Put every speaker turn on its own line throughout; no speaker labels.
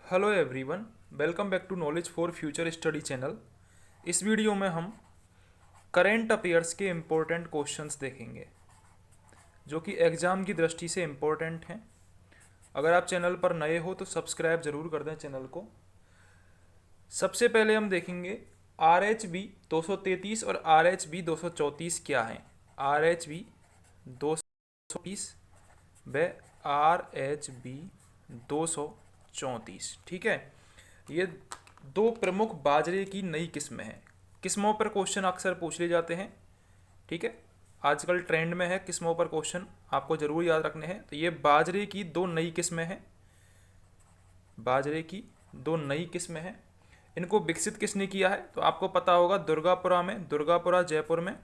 Hello everyone, welcome back to knowledge for future study channel. इस video में हम current affairs के important questions देखेंगे जो कि एग्ज़ाम की दृष्टि से इम्पोर्टेंट हैं। अगर आप चैनल पर नए हो तो सब्सक्राइब ज़रूर कर दें चैनल को। सबसे पहले हम देखेंगे RHB 233 और RHB 234 क्या हैं। RHB 230 व RHB 234, ठीक है। ये दो प्रमुख बाजरे की नई किस्में हैं। किस्मों पर क्वेश्चन अक्सर पूछ लिए जाते हैं, ठीक है। आजकल ट्रेंड में है किस्मों पर क्वेश्चन, आपको ज़रूर याद रखने हैं। तो ये बाजरे की दो नई किस्में हैं, बाजरे की दो नई किस्में हैं। इनको विकसित किसने किया है तो आपको पता होगा, दुर्गापुरा जयपुर में,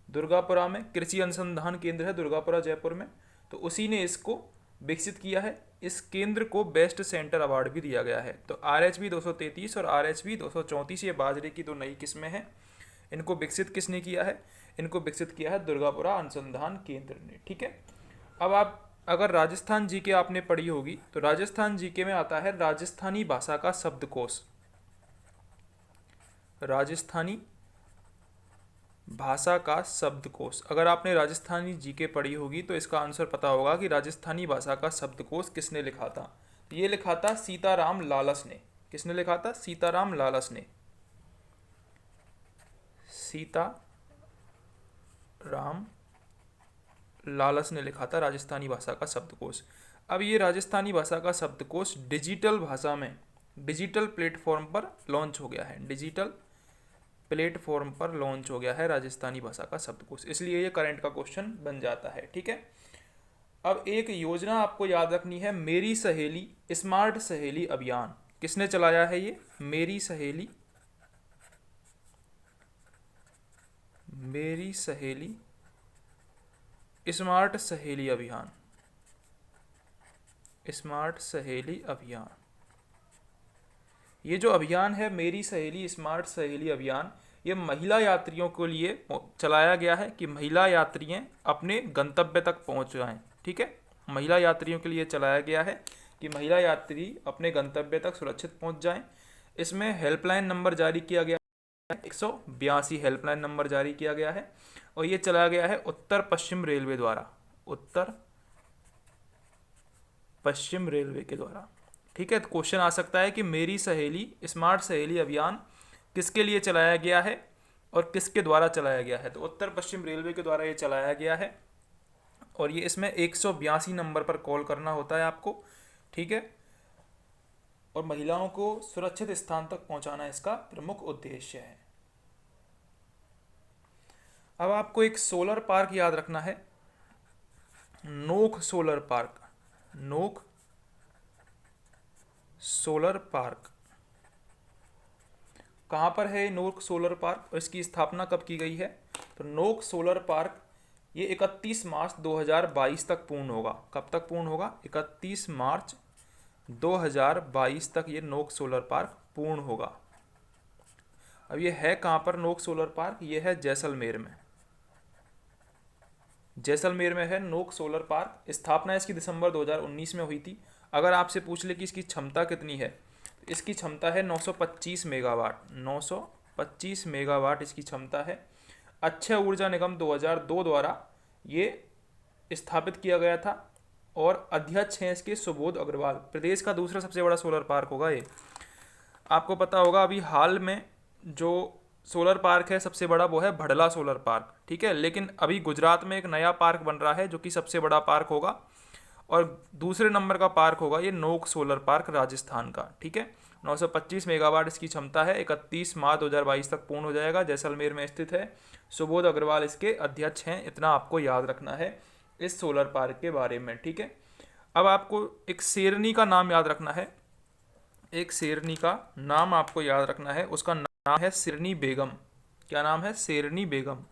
दुर्गापुरा में कृषि अनुसंधान केंद्र है दुर्गापुरा जयपुर में। तो उसी ने इसको विकसित किया है। इस केंद्र को बेस्ट सेंटर अवार्ड भी दिया गया है। तो RHB 233 और RHB 234 ये बाजरे की दो नई किस्में हैं। इनको विकसित किसने किया है? इनको विकसित किया है दुर्गापुरा अनुसंधान केंद्र ने, ठीक है। अब आप अगर राजस्थान जीके आपने पढ़ी होगी तो राजस्थान जीके में आता है राजस्थानी भाषा का शब्दकोश। राजस्थानी भाषा का शब्दकोश, अगर आपने राजस्थानी जीके पढ़ी होगी तो इसका आंसर पता होगा कि राजस्थानी भाषा का शब्दकोश किसने लिखा था। ये लिखा था सीताराम लालस ने। किसने लिखा था? सीताराम लालस ने। सीताराम लालस ने लिखा था राजस्थानी भाषा का शब्दकोश। अब ये राजस्थानी भाषा का शब्दकोश डिजिटल भाषा में, डिजिटल प्लेटफॉर्म पर लॉन्च हो गया है। डिजिटल प्लेटफॉर्म पर लॉन्च हो गया है राजस्थानी भाषा का शब्दकोश, इसलिए ये करंट का क्वेश्चन बन जाता है, ठीक है। अब एक योजना आपको याद रखनी है, मेरी सहेली स्मार्ट सहेली अभियान। किसने चलाया है ये? मेरी सहेली स्मार्ट सहेली अभियान। स्मार्ट सहेली अभियान, ये जो अभियान है मेरी सहेली स्मार्ट सहेली अभियान, ये महिला यात्रियों के लिए चलाया गया है कि महिला यात्रियां अपने गंतव्य तक पहुंच जाएं, ठीक है। महिला यात्रियों के लिए चलाया गया है कि महिला यात्री अपने गंतव्य तक सुरक्षित पहुंच जाएं। इसमें हेल्पलाइन नंबर जारी किया गया है, 182 हेल्पलाइन नंबर जारी किया गया है। और ये चलाया गया है उत्तर पश्चिम रेलवे द्वारा, उत्तर पश्चिम रेलवे के द्वारा, ठीक है। तो क्वेश्चन आ सकता है कि मेरी सहेली स्मार्ट सहेली अभियान किसके लिए चलाया गया है और किसके द्वारा चलाया गया है? तो उत्तर पश्चिम रेलवे के द्वारा ये चलाया गया है। और ये इसमें 182 नंबर पर कॉल करना होता है आपको, ठीक है। और महिलाओं को सुरक्षित स्थान तक पहुंचाना इसका प्रमुख उद्देश्य है। अब आपको एक सोलर पार्क याद रखना है, नोक सोलर पार्क। नोक सोलर पार्क कहाँ पर है? नोक सोलर पार्क, और इसकी स्थापना कब की गई है? तो नोक सोलर पार्क ये 31 मार्च 2022 तक पूर्ण होगा। कब तक पूर्ण होगा? 31 मार्च 2022 तक ये नोक सोलर पार्क पूर्ण होगा। अब ये है कहाँ पर नोक सोलर पार्क? ये है जैसलमेर में। जैसलमेर में है नोक सोलर पार्क। स्थापना इसकी दिसंबर 2019 में हुई थी। अगर आपसे पूछ ले कि इसकी क्षमता कितनी है, तो इसकी क्षमता है 925 मेगावाट। 925 मेगावाट इसकी क्षमता है। अक्षय ऊर्जा निगम 2002 द्वारा ये स्थापित किया गया था और अध्यक्ष हैं इसके सुबोध अग्रवाल। प्रदेश का दूसरा सबसे बड़ा सोलर पार्क होगा ये। आपको पता होगा अभी हाल में जो सोलर पार्क है सबसे बड़ा वो है भड़ला सोलर पार्क, ठीक है। लेकिन अभी गुजरात में एक नया पार्क बन रहा है जो कि सबसे बड़ा पार्क होगा, और दूसरे नंबर का पार्क होगा ये नोक सोलर पार्क राजस्थान का, ठीक है। 925 मेगावाट इसकी क्षमता है। 31 मार्च 2022 तक पूर्ण हो जाएगा। जैसलमेर में स्थित है। सुबोध अग्रवाल इसके अध्यक्ष हैं। इतना आपको याद रखना है इस सोलर पार्क के बारे में, ठीक है। अब आपको एक शेरनी का नाम याद रखना है। एक शेरनी का नाम आपको याद रखना है, उसका नाम है शेरनी बेगम। क्या नाम है? शेरनी बेगम।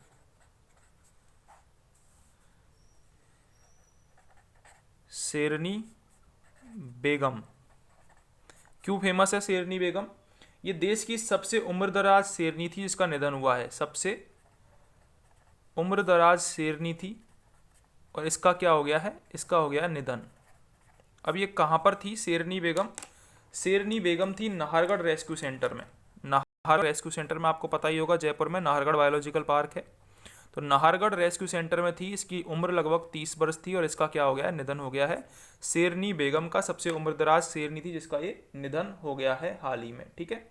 शेरनी बेगम क्यों फेमस है शेरनी बेगम? ये देश की सबसे उम्रदराज शेरनी थी जिसका निधन हुआ है। सबसे उम्रदराज शेरनी थी और इसका क्या हो गया है? इसका हो गया निधन। अब ये कहाँ पर थी शेरनी बेगम? शेरनी बेगम थी नाहरगढ़ रेस्क्यू सेंटर में। नाहरगढ़ रेस्क्यू सेंटर में आपको पता ही होगा, जयपुर में नाहरगढ़ बायोलॉजिकल पार्क है। तो नाहरगढ़ रेस्क्यू सेंटर में थी। इसकी उम्र लगभग 30 वर्ष थी और इसका क्या हो गया है, निधन हो गया है। शेरनी बेगम का सबसे उम्रदराज शेरनी थी जिसका ये निधन हो गया है हाल ही में। ठीक है,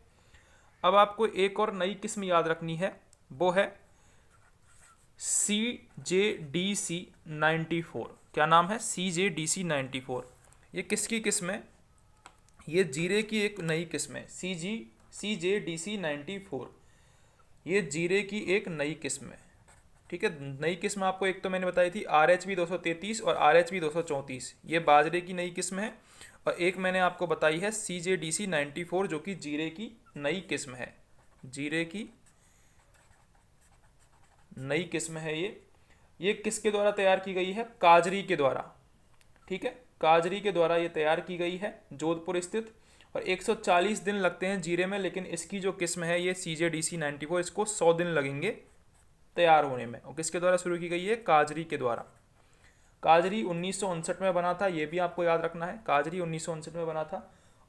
अब आपको एक और नई किस्म याद रखनी है, वो है CJDC 94। क्या नाम है? CJDC 94। ये किसकी किस्म है? ये जीरे की एक नई किस्म है। CJDC 94 ये जीरे की एक नई किस्म है। ठीक है, नई किस्म आपको एक तो मैंने बताई थी RHB 233 और RHB 234, ये बाजरे की नई किस्म है। और एक मैंने आपको बताई है CJDC 94 जो कि जीरे की नई किस्म है। जीरे की नई किस्म है ये किसके द्वारा तैयार की गई है? काजरी के द्वारा। ठीक है, काजरी के द्वारा ये तैयार की गई है, जोधपुर स्थित। और 140 दिन लगते हैं जीरे में, लेकिन इसकी जो किस्म है ये CJDC 94, इसको 100 दिन लगेंगे तैयार होने में। और किसके द्वारा शुरू की गई है? काजरी के द्वारा। काजरी 1959 में बना था, ये भी आपको याद रखना है। काजरी 1959 में बना था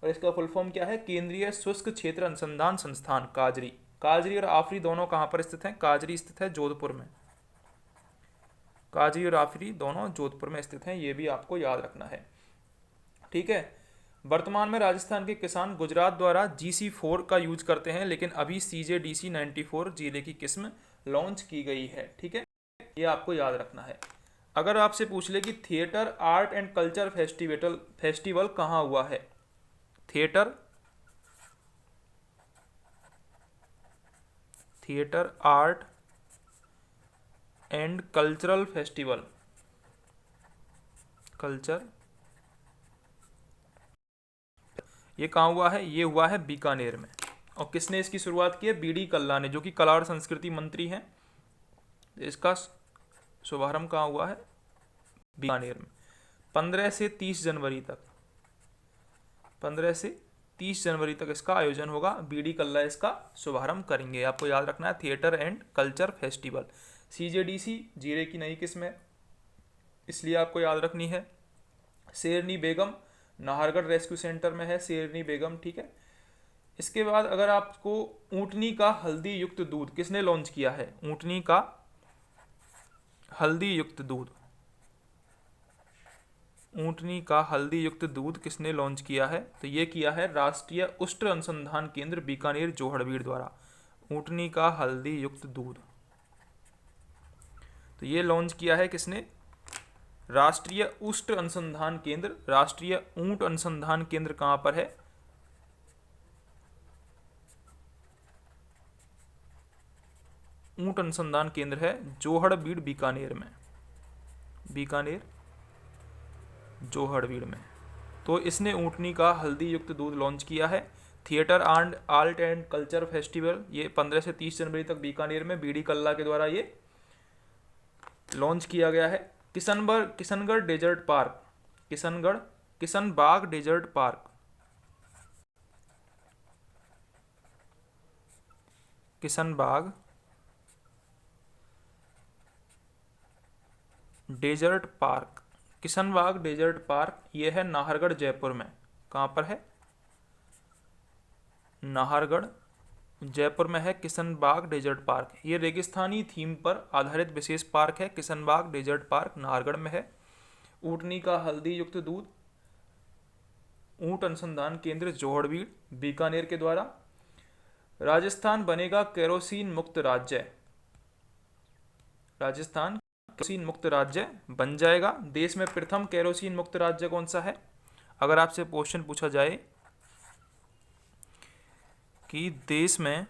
और इसका फुल फॉर्म क्या है? केंद्रीय शुष्क क्षेत्र अनुसंधान संस्थान काजरी। काजरी और आफरी दोनों कहाँ पर स्थित हैं? काजरी स्थित है जोधपुर में। काजरी और आफरी दोनों जोधपुर में स्थित हैं, ये भी आपको याद रखना है। ठीक है, वर्तमान में राजस्थान के किसान गुजरात द्वारा GC4 का यूज करते हैं, लेकिन अभी CJDC 94 जीरे की किस्म लॉन्च की गई है। ठीक है, ये आपको याद रखना है। अगर आपसे पूछ ले कि theatre art and culture festival कहाँ हुआ है? Theatre art and cultural festival, ये कहाँ हुआ है? ये हुआ है बीकानेर में। और किसने इसकी शुरुआत की है? BD कल्ला ने, जो कि कला और संस्कृति मंत्री हैं। इसका शुभारंभ कहाँ हुआ है? बीकानेर में। 15 से 30 जनवरी तक इसका आयोजन होगा। BD कल्ला इसका शुभारंभ करेंगे। आपको याद रखना है theatre and culture festival. CJDC जीरे की नई किस्म है, इसलिए आपको याद रखनी है। शेरनी बेगम नाहरगढ़ रेस्क्यू सेंटर में है शेरनी बेगम। ठीक है, इसके बाद अगर आपको ऊंटनी का हल्दी युक्त दूध किसने लॉन्च किया है? ऊंटनी का हल्दी युक्त दूध किसने लॉन्च किया है? तो ये किया है राष्ट्रीय उष्ण अनुसंधान केंद्र बीकानेर जोहड़बीड़ द्वारा। ऊंटनी का हल्दी युक्त दूध, तो ये लॉन्च किया है किसने? राष्ट्रीय उष्ण अनुसंधान केंद्र। राष्ट्रीय ऊंट अनुसंधान केंद्र कहाँ पर है? ऊंट अनुसंधान केंद्र है जोहड़बीड़ बीकानेर में। जोहड़बीड़ में। तो इसने ऊंटनी का हल्दी युक्त दूध लॉन्च किया है। Theatre and art and culture festival ये 15 से 30 जनवरी तक बीकानेर में BD कल्ला के द्वारा ये लॉन्च किया गया है। Kishanbagh desert park Kishanbagh desert park ये है नाहरगढ़ जयपुर में। कहाँ पर है? नाहरगढ़ जयपुर में है किशनबाग डेजर्ट पार्क। ये रेगिस्तानी थीम पर आधारित विशेष पार्क है। किशनबाग डेजर्ट पार्क नाहरगढ़ में है। ऊंटनी का हल्दी युक्त दूध ऊंट अनुसंधान केंद्र जोहड़बीड़ बीकानेर के द्वारा। राजस्थान बनेगा केरोसिन मुक्त राज्य। राजस्थान केरोसिन मुक्त राज्य बन जाएगा। देश में प्रथम केरोसिन मुक्त राज्य कौन सा है? अगर आपसे क्वेश्चन पूछा जाए कि देश में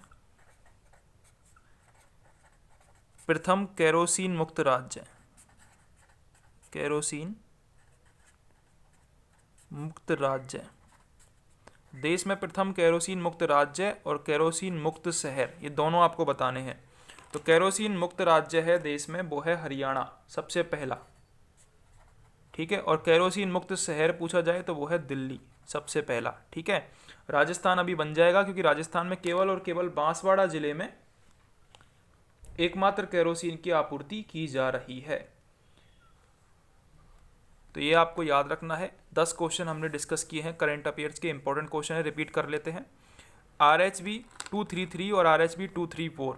प्रथम केरोसिन मुक्त राज्य, देश में प्रथम केरोसिन मुक्त राज्य और केरोसिन मुक्त शहर, ये दोनों आपको बताने हैं। तो केरोसिन मुक्त राज्य है देश में, वो है हरियाणा सबसे पहला। ठीक है, और केरोसिन मुक्त शहर पूछा जाए तो वो है दिल्ली सबसे पहला। ठीक है, राजस्थान अभी बन जाएगा क्योंकि राजस्थान में केवल और केवल बांसवाड़ा जिले में एकमात्र केरोसिन की आपूर्ति की जा रही है। तो ये आपको याद रखना है। 10 क्वेश्चन हमने डिस्कस किए हैं, करंट अफेयर्स के इंपॉर्टेंट क्वेश्चन है, रिपीट कर लेते हैं। RHB 233 और RHB 234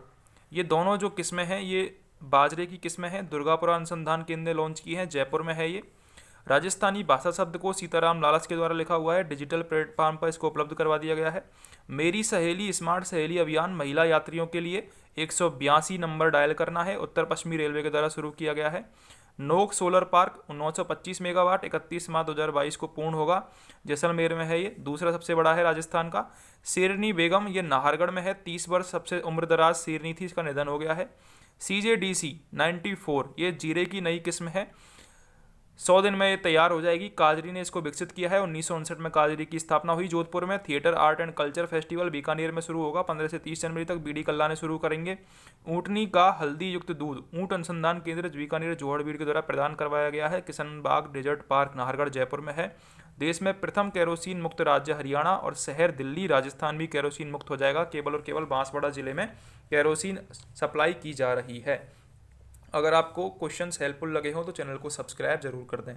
ये दोनों जो किस्में हैं ये बाजरे की किस्में हैं। दुर्गापुरा अनुसंधान केंद्र ने लॉन्च की हैं, जयपुर में है ये। राजस्थानी भाषा शब्द को सीताराम लालच के द्वारा लिखा हुआ है, डिजिटल प्लेटफॉर्म पर इसको उपलब्ध करवा दिया गया है। मेरी सहेली स्मार्ट सहेली अभियान महिला यात्रियों के लिए 182 नंबर डायल करना है, उत्तर पश्चिमी रेलवे के द्वारा शुरू किया गया है। नोक सोलर पार्क 925 मेगावाट 31 मार्च 2022 को पूर्ण होगा, जैसलमेर में है ये, दूसरा सबसे बड़ा है राजस्थान का। शेरनी बेगम ये नाहरगढ़ में है, 30 वर्ष सबसे उम्रदराज शेरनी थी, इसका निधन हो गया है। CJDC 94 ये जीरे की नई किस्म है, 100 दिन में ये तैयार हो जाएगी। काजरी ने इसको विकसित किया है, 1959 में काजरी की स्थापना हुई जोधपुर में। Theatre art and culture festival Bikaner में शुरू होगा 15 से 30 जनवरी तक, BD कल्ला ने शुरू करेंगे। ऊँटनी का हल्दी युक्त दूध ऊँट अनुसंधान केंद्र बीकानेर जोहड़बीड़ के द्वारा प्रदान करवाया गया है। किशनबाग डेजर्ट पार्क नाहरगढ़ जयपुर में है। देश में प्रथम केरोसिन मुक्त राज्य हरियाणा और शहर दिल्ली राजस्थान भी केरोसिन मुक्त हो जाएगा। केवल और केवल बांसवाड़ा जिले में केरोसिन सप्लाई की जा रही है। अगर आपको क्वेश्चंस हेल्पफुल लगे हों तो चैनल को सब्सक्राइब जरूर कर दें।